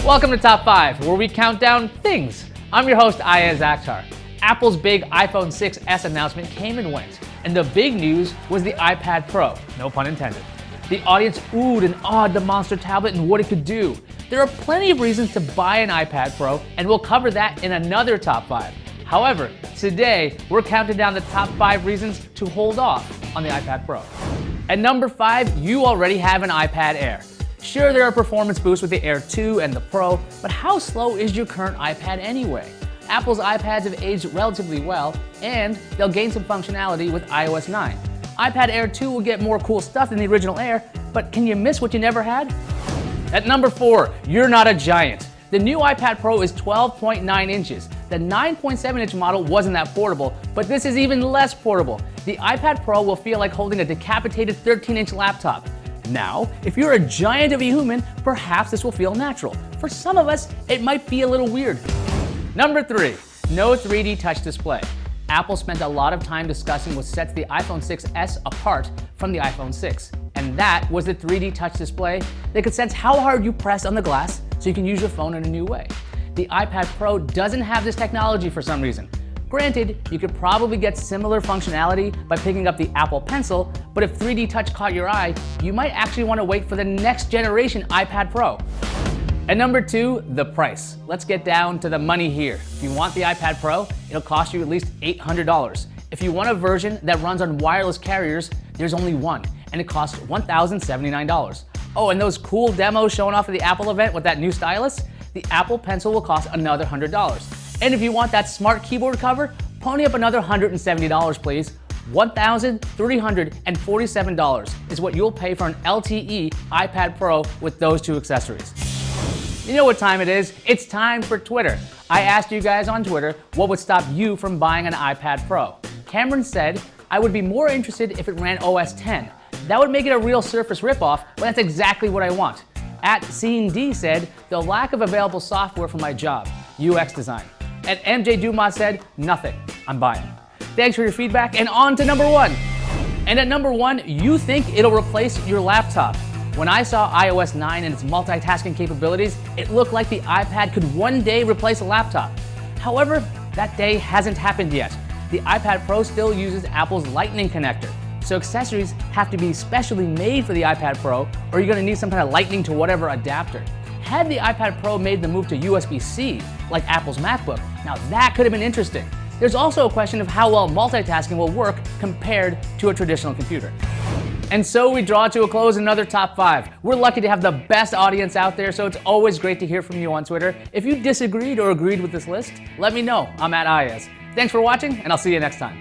Welcome to Top 5, where we count down things. I'm your host, Ayaz Akhtar. Apple's big iPhone 6s announcement came and went, and the big news was the iPad Pro, no pun intended. The audience oohed and awed the monster tablet and what it could do. There are plenty of reasons to buy an iPad Pro, and we'll cover that in another Top 5. However, today, we're counting down the top 5 reasons to hold off on the iPad Pro. At number 5, you already have an iPad Air. Sure, there are performance boosts with the Air 2 and the Pro, but how slow is your current iPad anyway? Apple's iPads have aged relatively well, and they'll gain some functionality with iOS 9. iPad Air 2 will get more cool stuff than the original Air, but can you miss what you never had? At number 4, you're not a giant. The new iPad Pro is 12.9 inches. The 9.7-inch model wasn't that portable, but this is even less portable. The iPad Pro will feel like holding a decapitated 13-inch laptop. Now, if you're a giant of a human, perhaps this will feel natural. For some of us, it might be a little weird. Number 3, no 3D touch display. Apple spent a lot of time discussing what sets the iPhone 6s apart from the iPhone 6, and that was the 3D touch display that could sense how hard you press on the glass so you can use your phone in a new way. The iPad Pro doesn't have this technology for some reason. Granted, you could probably get similar functionality by picking up the Apple Pencil, but if 3D touch caught your eye, you might actually want to wait for the next generation iPad Pro. At number 2, the price. Let's get down to the money here. If you want the iPad Pro, it'll cost you at least $800. If you want a version that runs on wireless carriers, there's only one, and it costs $1,079. Oh, and those cool demos shown off at the Apple event with that new stylus? The Apple Pencil will cost another $100. And if you want that smart keyboard cover, pony up another $170, please. $1,347 is what you'll pay for an LTE iPad Pro with those two accessories. You know what time it is? It's time for Twitter. I asked you guys on Twitter what would stop you from buying an iPad Pro. Cameron said, I would be more interested if it ran OS X. That would make it a real Surface ripoff, but that's exactly what I want. @SceneD said, the lack of available software for my job, UX design. And MJ Dumas said, nothing, I'm buying. Thanks for your feedback, and on to number 1. And at number 1, you think it'll replace your laptop. When I saw iOS 9 and its multitasking capabilities, it looked like the iPad could one day replace a laptop. However, that day hasn't happened yet. The iPad Pro still uses Apple's Lightning connector, so accessories have to be specially made for the iPad Pro, or you're going to need some kind of Lightning to whatever adapter. Had the iPad Pro made the move to USB-C, like Apple's MacBook, now that could have been interesting. There's also a question of how well multitasking will work compared to a traditional computer. And so we draw to a close another Top 5. We're lucky to have the best audience out there, so it's always great to hear from you on Twitter. If you disagreed or agreed with this list, let me know. I'm @Ayaz. Thanks for watching, and I'll see you next time.